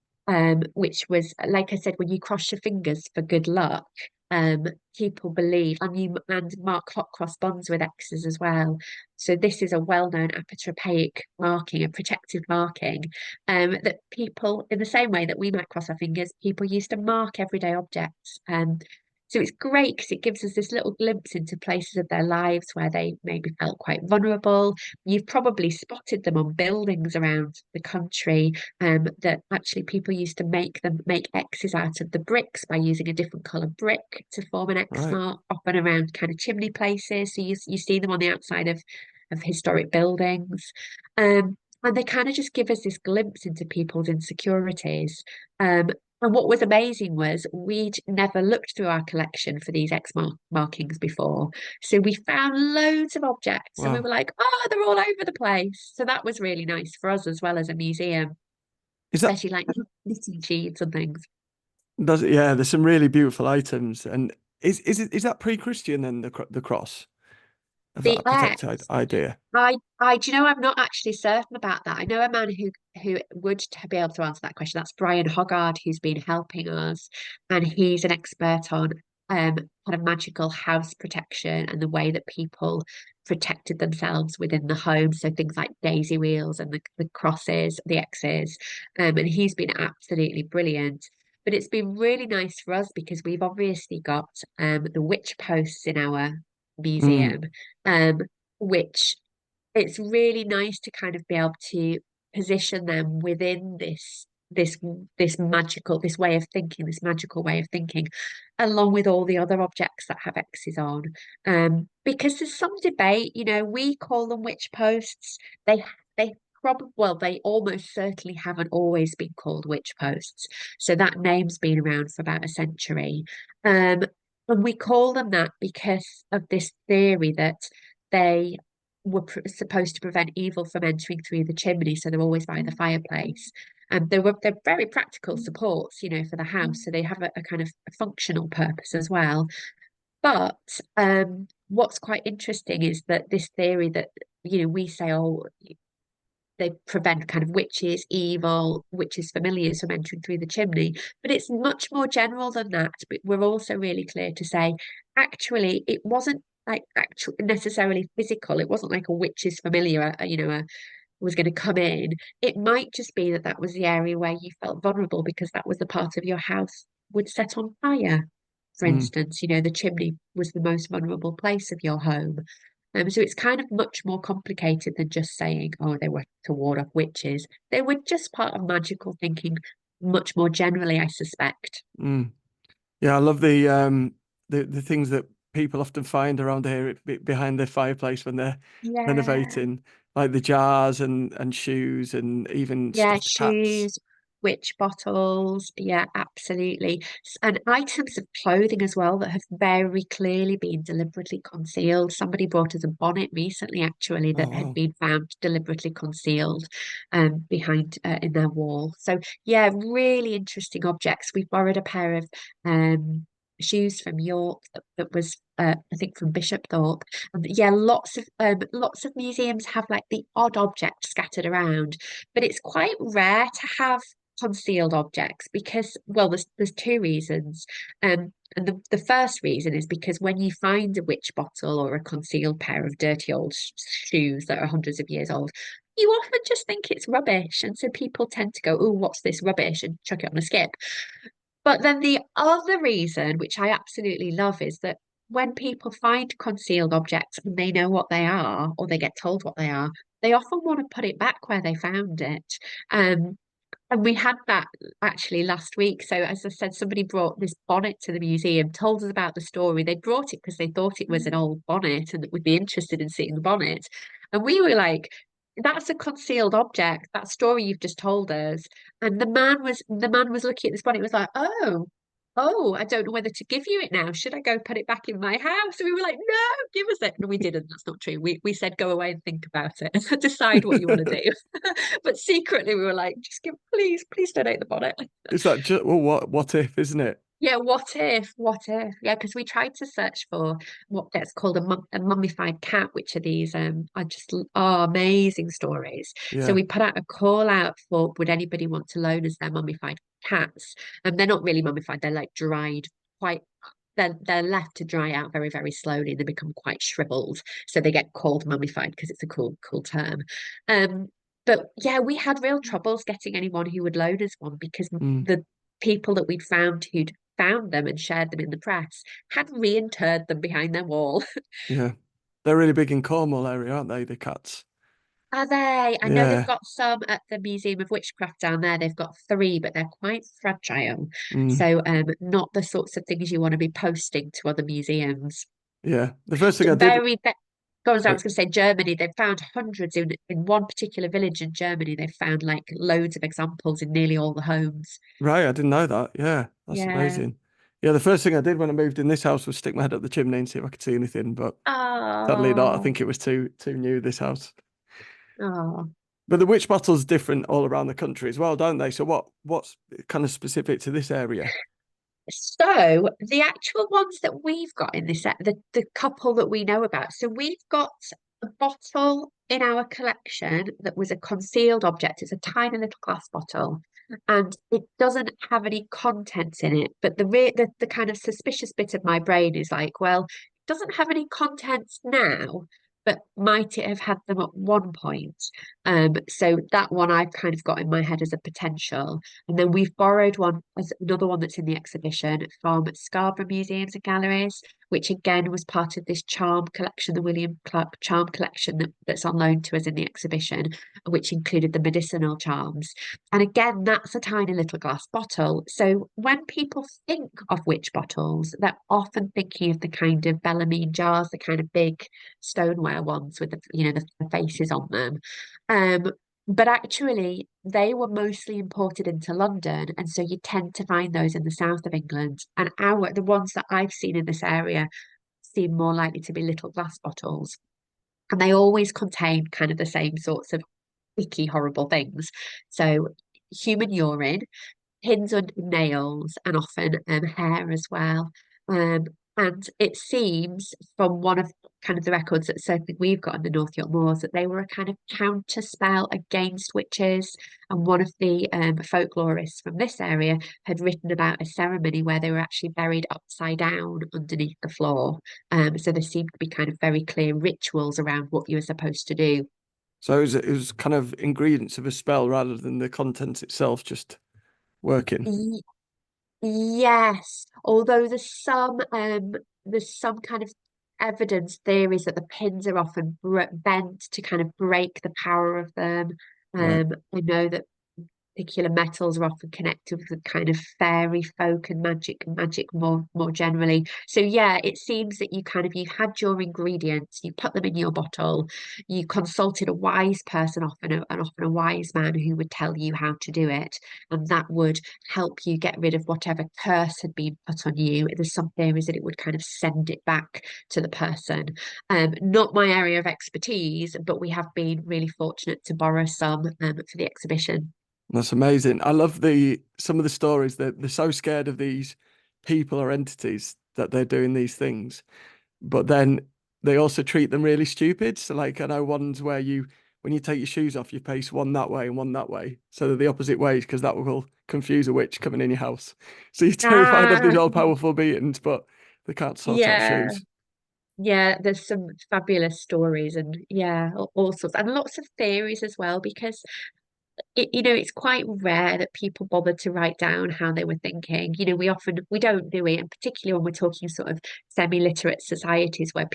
which was, like I said, when you cross your fingers for good luck, um, people believe, and mark hot cross bonds with X's as well. So this is a well-known apotropaic marking, a protective marking, that people, in the same way that we might cross our fingers, people used to mark everyday objects. So it's great because it gives us this little glimpse into places of their lives where they maybe felt quite vulnerable. You've probably spotted them on buildings around the country, that actually people used to make X's out of the bricks by using a different colour brick to form an X right. mark, often around kind of chimney places. So you see them on the outside of historic buildings. And they kind of just give us this glimpse into people's insecurities. And what was amazing was we'd never looked through our collection for these markings before. So we found loads of objects and we Wow. were like, oh, they're all over the place. So that was really nice for us as well as a museum, Is that especially like knitting sheets and things. does it? Yeah, there's some really beautiful items. And is that pre-Christian then the cross of The that protected X, idea? do you know, I'm not actually certain about that. I know a man who would be able to answer that question. That's Brian Hoggard, who's been helping us, and he's an expert on kind of magical house protection and the way that people protected themselves within the home. So things like daisy wheels and the crosses, the X's, and he's been absolutely brilliant. But it's been really nice for us because we've obviously got the witch posts in our Mm, museum, um, which it's really nice to kind of be able to position them within this this magical this magical way of thinking, along with all the other objects that have X's on. Because there's some debate, we call them witch posts. They probably, well, they almost certainly haven't always been called witch posts. So that name's been around for about a century. And we call them that because of this theory that they supposed to prevent evil from entering through the chimney, so they're always by the fireplace. And they're very practical supports, for the house, so they have a kind of a functional purpose as well. But what's quite interesting is that this theory that we say, oh, they prevent kind of witches, evil, witches, familiars from entering through the chimney. But it's much more general than that. But we're also really clear to say, actually, it wasn't like actual necessarily physical. It wasn't like a witch's familiar, was going to come in. It might just be that that was the area where you felt vulnerable because that was the part of your house would set on fire. For Mm, instance, the chimney was the most vulnerable place of your home. So it's kind of much more complicated than just saying, oh, they were to ward off witches. They were just part of magical thinking, much more generally, I suspect. mm. Yeah, I love the things that people often find around here behind their fireplace when they're Yeah. renovating, like the jars and shoes and even Yeah, stuffed cats. shoes, witch bottles. Yeah, absolutely. And items of clothing as well that have very clearly been deliberately concealed. Somebody brought us a bonnet recently, actually, Oh that had wow. been found deliberately concealed behind in their wall. So, yeah, really interesting objects. We borrowed a pair of shoes from York that was, I think, from Bishopthorpe. And yeah, lots of museums have like the odd object scattered around, but it's quite rare to have concealed objects because, well, there's two reasons. And the first reason is because when you find a witch bottle or a concealed pair of dirty old shoes that are hundreds of years old, you often just think it's rubbish. And so people tend to go, oh, what's this rubbish? And chuck it on a skip. But then the other reason, which I absolutely love, is that when people find concealed objects and they know what they are, or they get told what they are, they often want to put it back where they found it. Um, and we had that actually last week. So, as I said, somebody brought this bonnet to the museum, told us about the story. They brought it because they thought it was an old bonnet and that we'd be interested in seeing the bonnet. And we were like, that's a concealed object, that story you've just told us. And the man was looking at this bonnet, was like, oh, I don't know whether to give you it now. Should I go put it back in my house? And we were like, no, give us it. And we didn't. That's not true. We said go away and think about it and decide what you want to do. But secretly we were like, just give, please donate the bonnet. Is that just well, what if, isn't it? Yeah, what if? What if? Yeah, because we tried to search for what gets called a mummified cat, which are these are just are amazing stories. So Yeah. we put out a call out for would anybody want to loan us their mummified cats? And they're not really mummified, they're like dried quite they're left to dry out very, very slowly. They become quite shriveled. So they get called mummified because it's a cool term. Um, but yeah, we had real troubles getting anyone who would loan us one because Mm, the people that we'd found who'd found them and shared them in the press had reinterred them behind their wall. yeah. They're really big in Cornwall area, aren't they, the cats? Are they? I know they've Yeah. got some at the Museum of Witchcraft down there. They've got three, but they're quite fragile. Mm, So not the sorts of things you want to be posting to other museums. yeah. The first thing I did, Very, go on, I sorry, was going to say Germany. They've found hundreds in one particular village in Germany. They've found like loads of examples in nearly all the homes. right, I didn't know that. Yeah, that's Yeah. amazing. Yeah, the first thing I did when I moved in this house was stick my head up the chimney and see if I could see anything, but sadly not. I Oh, think it was too new, this house. oh. But the witch bottle's different all around the country as well, don't they? So what's kind of specific to this area? So the actual ones that we've got in this set, the couple that we know about. So we've got a bottle in our collection that was a concealed object. It's a tiny little glass bottle, and it doesn't have any contents in it. But the kind of suspicious bit of my brain is like, well, it doesn't have any contents now, but might it have had them at one point? So that one I've kind of got in my head as a potential. And then we've borrowed one as another one that's in the exhibition from Scarborough Museums and Galleries, which again was part of this charm collection, the William Clark charm collection that's on loan to us in the exhibition, which included the medicinal charms. And again, that's a tiny little glass bottle. So when people think of witch bottles, they're often thinking of the kind of Bellamine jars, the kind of big stoneware ones with the faces on them. Um, but actually, they were mostly imported into London, and so you tend to find those in the south of England. And the ones that I've seen in this area seem more likely to be little glass bottles. and they always contain kind of the same sorts of icky, horrible things. So human urine, pins under nails, and often hair as well. Um, and it seems from one of kind of the records that certainly we've got in the North York Moors that they were a kind of counter spell against witches. And one of the folklorists from this area had written about a ceremony where they were actually buried upside down underneath the floor. So there seemed to be kind of very clear rituals around what you were supposed to do. So it was kind of ingredients of a spell rather than the content itself just working. Yes, although there's some kind of evidence theories that the pins are often bent to kind of break the power of them. Right. I know that particular metals are often connected with the kind of fairy folk and magic more generally. So yeah, it seems that you had your ingredients, you put them in your bottle, you consulted a wise person, and often a wise man who would tell you how to do it, and that would help you get rid of whatever curse had been put on you. There's some theories that it would kind of send it back to the person. Not my area of expertise, but we have been really fortunate to borrow some for the exhibition. That's amazing. I love the some of the stories that they're so scared of these people or entities that they're doing these things, but then they also treat them really stupid. So like I know ones where you when you take your shoes off, you face one that way and one that way. So they're the opposite ways because that will confuse a witch coming in your house. So you're terrified of Ah, these all powerful beings, but they can't sort out yeah, shoes. yeah. There's some fabulous stories, and yeah, all sorts, and lots of theories as well. Because it's quite rare that people bother to write down how they were thinking. We don't do it, and particularly when we're talking sort of semi-literate societies where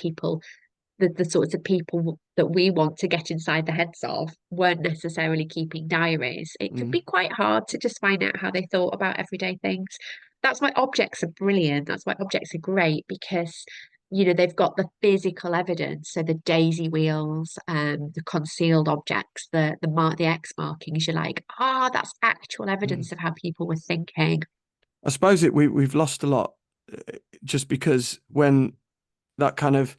the sorts of people that we want to get inside the heads of weren't necessarily keeping diaries. It could Mm. be quite hard to just find out how they thought about everyday things. That's why objects are brilliant. That's why objects are great because they've got the physical evidence. So the daisy wheels, the concealed objects, the X markings. You're like, that's actual Mm. evidence of how people were thinking. I suppose we've lost a lot just because when that kind of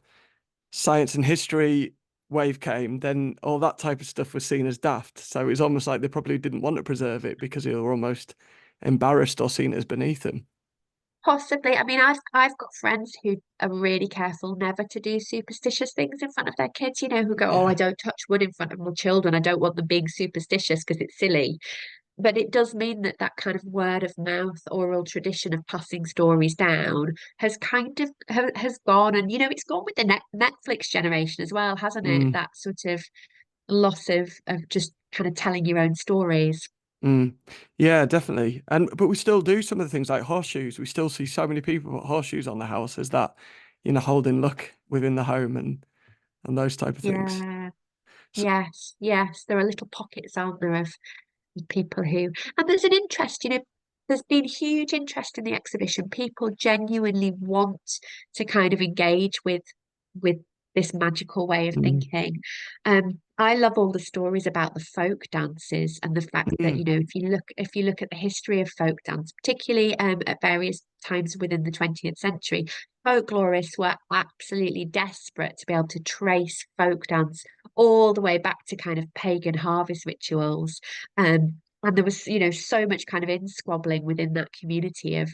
science and history wave came, then all that type of stuff was seen as daft. So it's almost like they probably didn't want to preserve it because they were almost embarrassed or seen as beneath them. Possibly. I mean, I've got friends who are really careful never to do superstitious things in front of their kids, who go, "Oh, I Yeah. don't touch wood in front of my children. I don't want them being superstitious because it's silly." But it does mean that that kind of word of mouth oral tradition of passing stories down has kind of has gone, and it's gone with the Netflix generation as well, hasn't it? Mm, That sort of loss of just kind of telling your own stories. mm. Yeah, definitely. And but we still do some of the things like horseshoes. We still see so many people put horseshoes on the house as that, holding luck within the home and those type of things. Yeah. So, Yes, yes. There are little pockets, aren't there, of people who, and there's an interest, there's been huge interest in the exhibition. People genuinely want to kind of engage with this magical way of mm, thinking. I love all the stories about the folk dances and the fact that, mm, if you look at the history of folk dance, particularly at various times within the 20th century, folklorists were absolutely desperate to be able to trace folk dance all the way back to kind of pagan harvest rituals. And there was, so much kind of in squabbling within that community of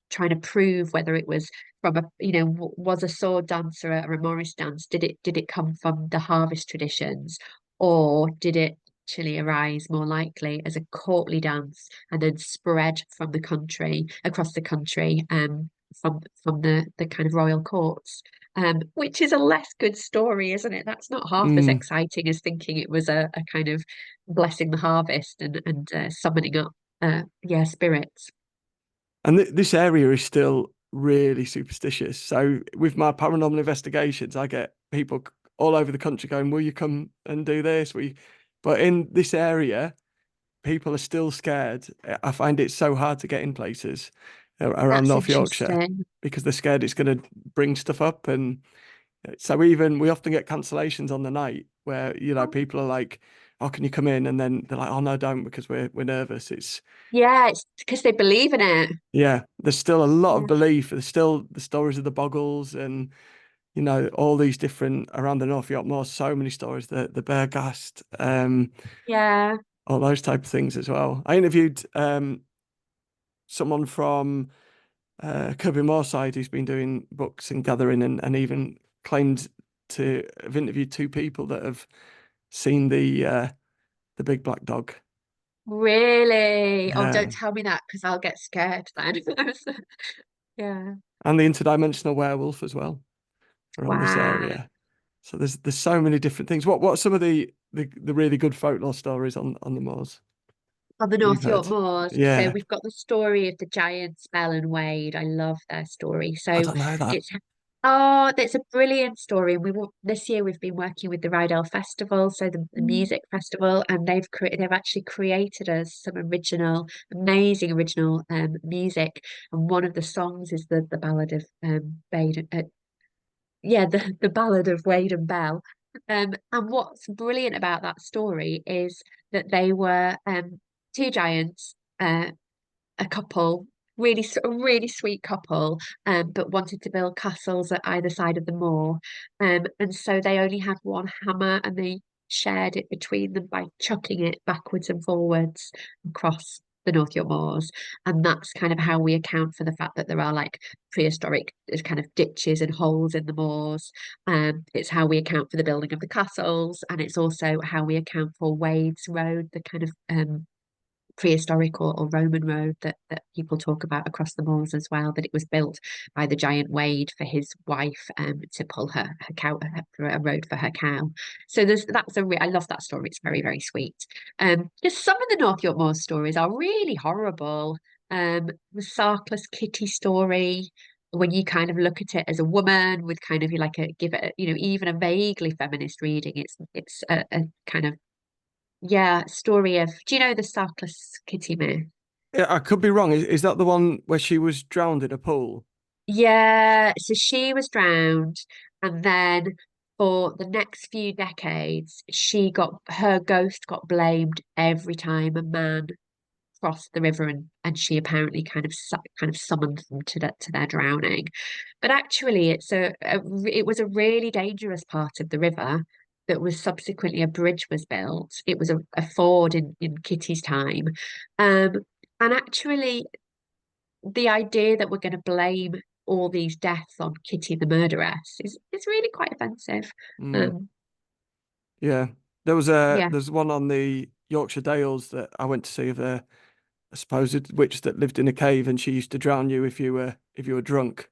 trying to prove whether it was from was a sword dance or a Morris dance? Did it come from the harvest traditions, or did it actually arise more likely as a courtly dance and then spread from the country across the country, from the kind of royal courts? Which is a less good story, isn't it? That's not half as mm. exciting as thinking it was a kind of blessing the harvest and summoning up, spirits. And this area is still really superstitious. So with my paranormal investigations, I get people all over the country going, "Will you come and do this?" But in this area, people are still scared. I find it so hard to get in places around That's North Yorkshire interesting. because they're scared it's going to bring stuff up. And so even we often get cancellations on the night where, people are like, "Oh, can you come in?" And then they're like, "Oh, no, don't because we're nervous." Yeah, it's because they believe in it. Yeah, there's still a lot of Yeah. belief. There's still the stories of the boggles and you know, all these different around the North York Moors, so many stories, the Beargast, Yeah, all those type of things as well. I interviewed someone from Kirby Moorside who's been doing books and gathering and even claimed to have interviewed two people that have seen the big black dog. really. Oh, Yeah. don't tell me that because I'll get scared then. Yeah. And the interdimensional werewolf as well around this Wow. area. So there's so many different things. What are some of the really good folklore stories on the moors On the you've North York heard? Moors. So Yeah, we've got the story of the giants Bell and Wade. I love their story. I So don't know that. it's oh, that's a brilliant story. And this year we've been working with the Ryedale Festival, so the music festival, and they've actually created us some original, amazing original music. And one of the songs is the ballad of Bade, yeah, the ballad of Wade and Bell. And what's brilliant about that story is that they were two giants, a couple, a really sweet couple, but wanted to build castles at either side of the moor. And so they only had one hammer and they shared it between them by chucking it backwards and forwards across the North York Moors. And that's kind of how we account for the fact that there are like prehistoric kind of ditches and holes in the moors. It's how we account for the building of the castles, and it's also how we account for Wade's Road, the kind of prehistoric or Roman road that people talk about across the moors as well, that it was built by the giant Wade for his wife to pull her cow for a road for her cow. So I love that story. It's very, very sweet. Just some of the North York Moors stories are really horrible. The Sarkless Kitty story, when you kind of look at it as a woman with kind of like a give it, even a vaguely feminist reading, it's a kind of yeah, story of, do you know the Sarkless Kitty myth? Yeah, I could be wrong. Is that the one where she was drowned in a pool? Yeah, so she was drowned, and then for the next few decades, her ghost got blamed every time a man crossed the river, and she apparently kind of summoned them to their drowning. But actually, it was a really dangerous part of the river that was subsequently a bridge was built. It was a ford in Kitty's time. Um, and actually, the idea that we're going to blame all these deaths on Kitty the murderess is really quite offensive. Mm, Um, yeah. yeah. There's one on the Yorkshire Dales that I went to see of a supposed witch that lived in a cave and she used to drown you if you were drunk.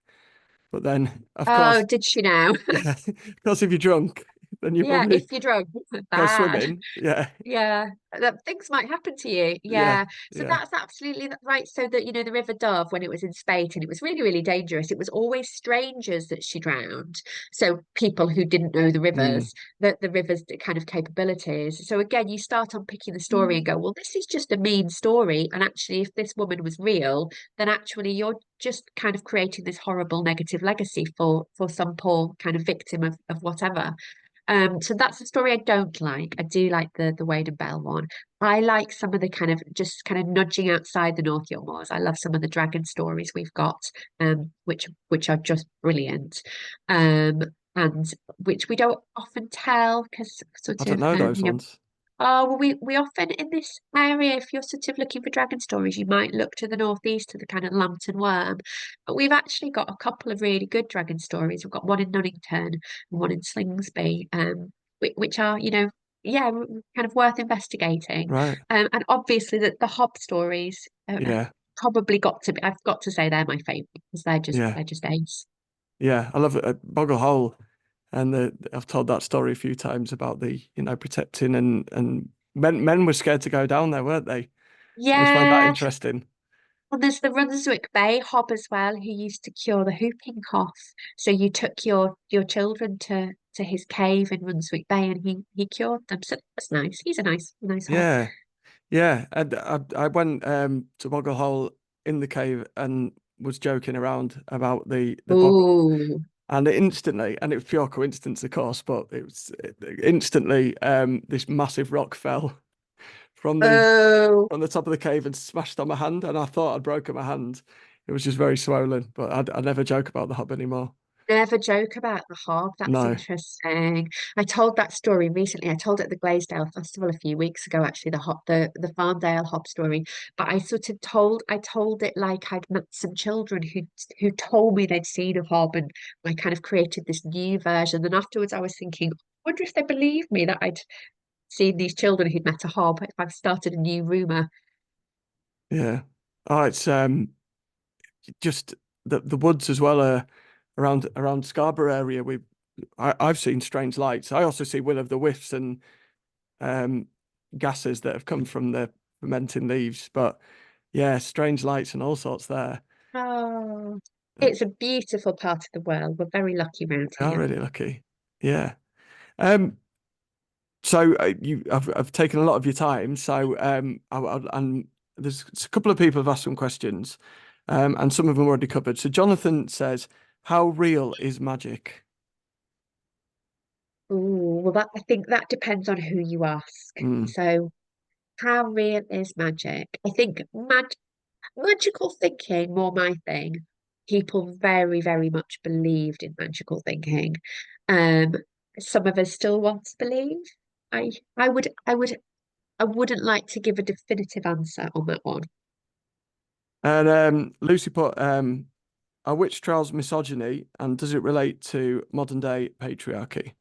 But then of Oh, course, did she now? yeah, of course if you're drunk, then you Yeah, if probably you're drunk, go bad. swimming. Yeah. Yeah, that things might happen to you. Yeah. Yeah, so Yeah. that's absolutely right. So that the River Dove, when it was in spate and it was really, really dangerous, it was always strangers that she drowned. So people who didn't know Mm, the river's kind of capabilities. So again, you start unpicking the story and go, well, this is just a mean story. And actually, if this woman was real, then actually you're just kind of creating this horrible negative legacy for some poor kind of victim of whatever. So that's the story I don't like. I do like the Wade and Bell one. I like some of the kind of just kind of nudging outside the North York Moors. I love some of the dragon stories we've got, which are just brilliant, um, and which we don't often tell because I sort don't of know those ones. oh, well, we often in this area, if you're sort of looking for dragon stories, you might look to the northeast to the kind of Lambton Worm. But we've actually got a couple of really good dragon stories. We've got one in Nunnington and one in Slingsby, which are, yeah, kind of worth investigating. Right. And obviously the Hob stories Yeah. probably got to be, I've got to say they're my favorite because Yeah. they're just ace. Yeah. I love it. Boggle Hole. And I've told that story a few times about the, you know, protecting and men were scared to go down there, weren't they? Always find that Yeah, interesting. well, there's the Brunswick Bay Hob as well, who used to cure the whooping cough. So you took your children to his cave in Brunswick Bay, and he cured them. So that's nice. He's a nice hob. Yeah. Yeah. And I went to Boggle Hole in the cave and was joking around about the boggle. Ooh, And instantly, and it was pure coincidence, of course, but instantly this massive rock fell from oh, the top of the cave and smashed on my hand, and I thought I'd broken my hand. It was just very swollen, but I never joke about the hub anymore. never joke about the hog. That's No. interesting. I told that story recently. I told it at the Glasedale Festival a few weeks ago, actually, the Farmdale hob story. But I told it like I'd met some children who told me they'd seen a hob, and I kind of created this new version. And afterwards I was thinking, I wonder if they believe me that I'd seen these children who'd met a hob, if I've started a new rumor. Yeah. Oh, it's just the woods as well, around Scarborough area. I've seen strange lights. I also see will o' the wisps and um gases that have come from the fermenting leaves. But yeah, strange lights and all sorts there. Oh, Uh, it's a beautiful part of the world. We're very lucky around We are here. really lucky. Yeah. Um, so I've taken a lot of your time. So and there's a couple of people have asked some questions, and some of them are already covered. So Jonathan says, "How real is magic?" Ooh, well, I think that depends on who you ask. Mm, So, how real is magic? I think magical thinking, more my thing. People very, very much believed in magical thinking. Um, some of us still want to believe. I, I wouldn't like to give a definitive answer on that one. and Lucy put, "Are witch trials misogyny, and does it relate to modern day patriarchy?"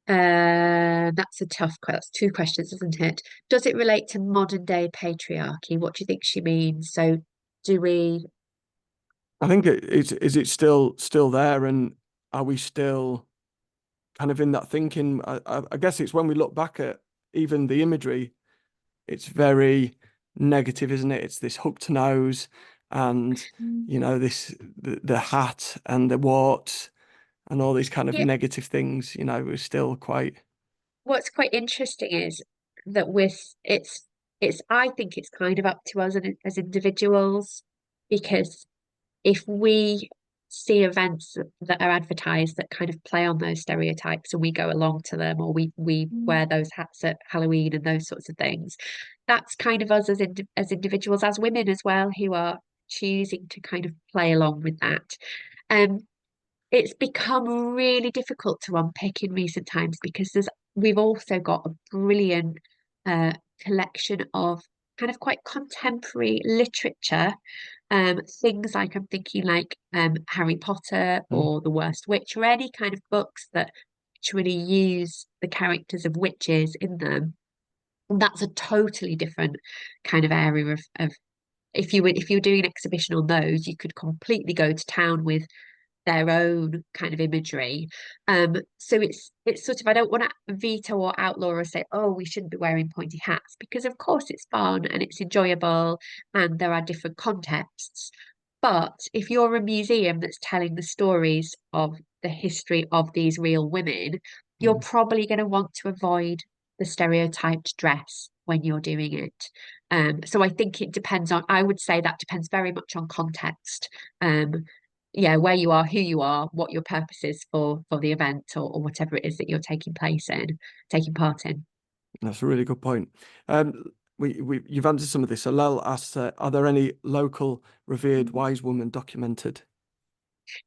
That's a tough question. That's two questions, isn't it? Does it relate to modern day patriarchy? What do you think she means? So, do we? I think is it still there, and are we still kind of in that thinking? I guess it's when we look back at even the imagery, it's very negative, isn't it? It's this hooked nose, and this the hat and the warts and all these kind of Yeah, negative things. We're still quite. what's quite interesting is that it's I think it's kind of up to us as individuals, because if we see events that are advertised that kind of play on those stereotypes and we go along to them, or we wear those hats at Halloween and those sorts of things, that's kind of us as individuals, as women as well, who are choosing to kind of play along with that. Um, it's become really difficult to unpick in recent times because we've also got a brilliant collection of kind of quite contemporary literature. Things like I'm thinking like Harry Potter Mm, or The Worst Witch, or any kind of books that actually use the characters of witches in them. And that's a totally different kind of area of if you were doing an exhibition on those, you could completely go to town with their own kind of imagery. So it's sort of, I don't want to veto or outlaw or say, oh, we shouldn't be wearing pointy hats, because of course it's fun and it's enjoyable and there are different contexts. But if you're a museum that's telling the stories of the history of these real women, you're mm. probably going to want to avoid the stereotyped dress when you're doing it. So I think it depends on, I would say that depends very much on context. Um, yeah, where you are, who you are, what your purpose is for the event, or whatever it is that you're taking part in. That's a really good point. You've answered some of this. So Lel asks, "Are there any local revered wise women documented?"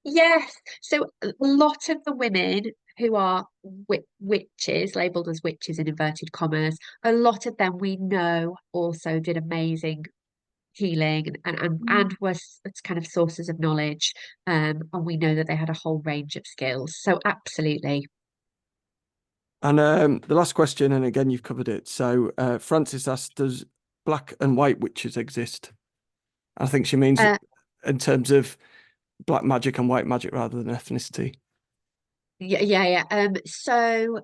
Yes, so a lot of the women who are witches, labeled as witches in inverted commas, a lot of them we know also did amazing healing and was kind of sources of knowledge. And we know that they had a whole range of skills. So absolutely. And the last question, and again you've covered it. So Francis asked, "Does black and white witches exist?" I think she means Uh, in terms of black magic and white magic rather than ethnicity. yeah, yeah, yeah. So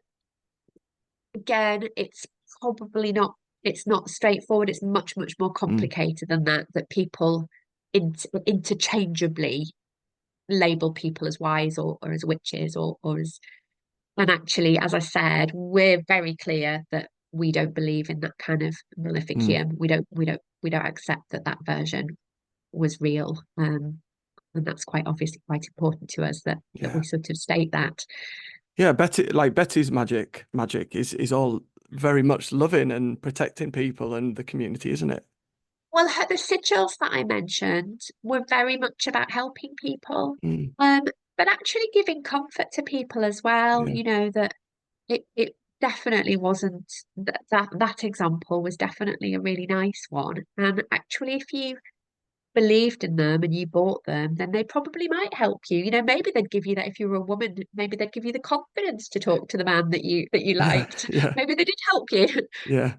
again, it's not straightforward. It's much, much more Mm, complicated than that people interchangeably label people as wise or as witches or as, and actually, as I said, we're very clear that we don't believe in that kind of mm, maleficium. We don't accept that that version was real. And that's quite obviously quite important to us that yeah. we sort of state that. Yeah, Betty's magic is all very much loving and protecting people and the community, isn't it? Well, the sigils that I mentioned were very much about helping people, Mm, um, but actually giving comfort to people as well. yeah. That it definitely wasn't that example was definitely a really nice one. And actually, if you believed in them and you bought them, then they probably might help you. Maybe they'd give you that if you were a woman, maybe they'd give you the confidence to talk to the man that you Yeah. liked. Yeah. Maybe they did help you. Yeah.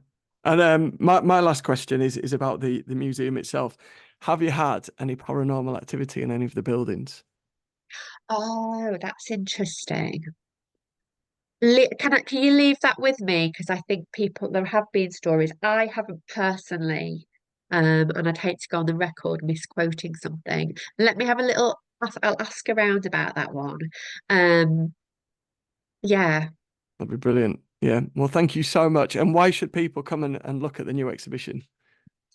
And my last question is about the museum itself. Have you had any paranormal activity in any of the buildings? Oh, that's interesting. Can you leave that with me? Because I think there have been stories. I haven't personally, and I'd hate to go on the record misquoting something. Let me have a little. I'll ask around about that one. Um, yeah. That'd be brilliant. Yeah. Well, thank you so much. And why should people come and look at the new exhibition?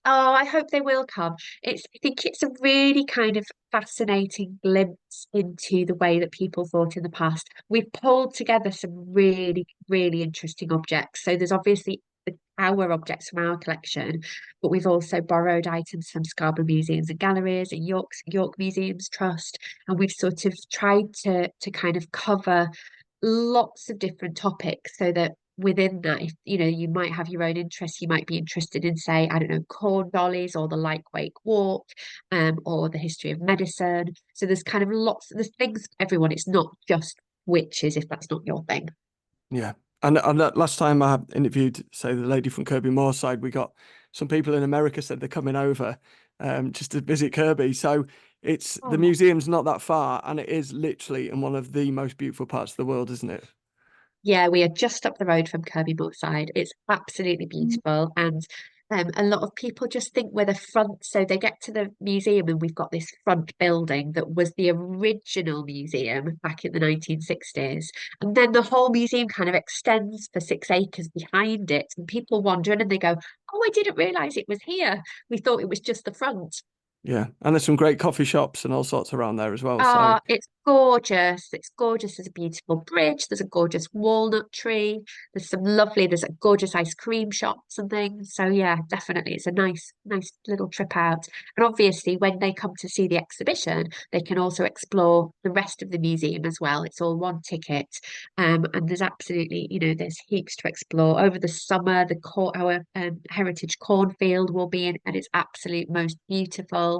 Oh, I hope they will come. I think it's a really kind of fascinating glimpse into the way that people thought in the past. We've pulled together some really, really interesting objects. So there's obviously our objects from our collection, but we've also borrowed items from Scarborough Museums and Galleries and York Museums Trust, and we've sort of tried to kind of cover lots of different topics so that within that, if you might have your own interests, you might be interested in, say, I don't know, corn dollies or the Lyke Wake Walk, or the history of medicine. So there's things for everyone. It's not just witches if that's not your thing. Yeah. And that last time I interviewed, say, the lady from Kirby Moorside, we got some people in America said they're coming over just to visit Kirby. So the Oh. museum's not that far, and it is literally in one of the most beautiful parts of the world, isn't it? Yeah, we are just up the road from Kirby Moorside. It's absolutely beautiful. And a lot of people just think we're the front. So they get to the museum and we've got this front building that was the original museum back in the 1960s. And then the whole museum kind of extends for 6 acres behind it. And people wander in and they go, "Oh, I didn't realize it was here. We thought it was just the front." Yeah. And there's some great coffee shops and all sorts around there as well. So Ah, it's gorgeous. It's gorgeous. There's a beautiful bridge. There's a gorgeous walnut tree. There's a gorgeous ice cream shops and things. So yeah, definitely. It's a nice little trip out. And obviously when they come to see the exhibition, they can also explore the rest of the museum as well. It's all one ticket. And there's absolutely, there's heaps to explore. Over the summer, our heritage cornfield will be in at its absolute most beautiful.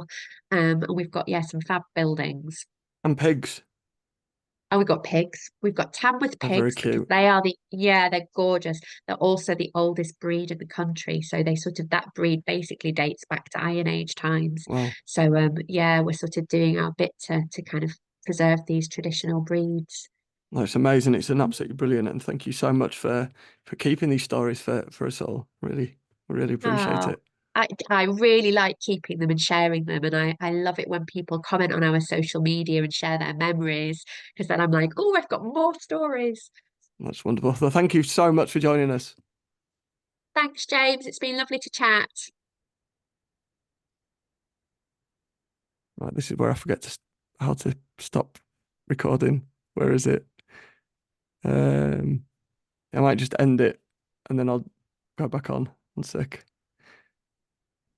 And we've got, yeah, some fab buildings. and pigs And we've got pigs. We've got Tamworth are very pigs because cute. they're gorgeous. They're also the oldest breed in the country. So that breed basically dates back to Iron Age times. Wow. So yeah, we're sort of doing our bit to kind of preserve these traditional breeds. No, it's amazing. It's an absolutely brilliant, and thank you so much for keeping these stories for us all. Really appreciate Oh, it. I really like keeping them and sharing them. And I love it when people comment on our social media and share their memories because then I'm like, oh, I've got more stories. That's wonderful. So thank you so much for joining us. Thanks, James. It's been lovely to chat. Right, this is where I forget how to stop recording. Where is it? Um, I might just end it and then I'll go back on. One sec.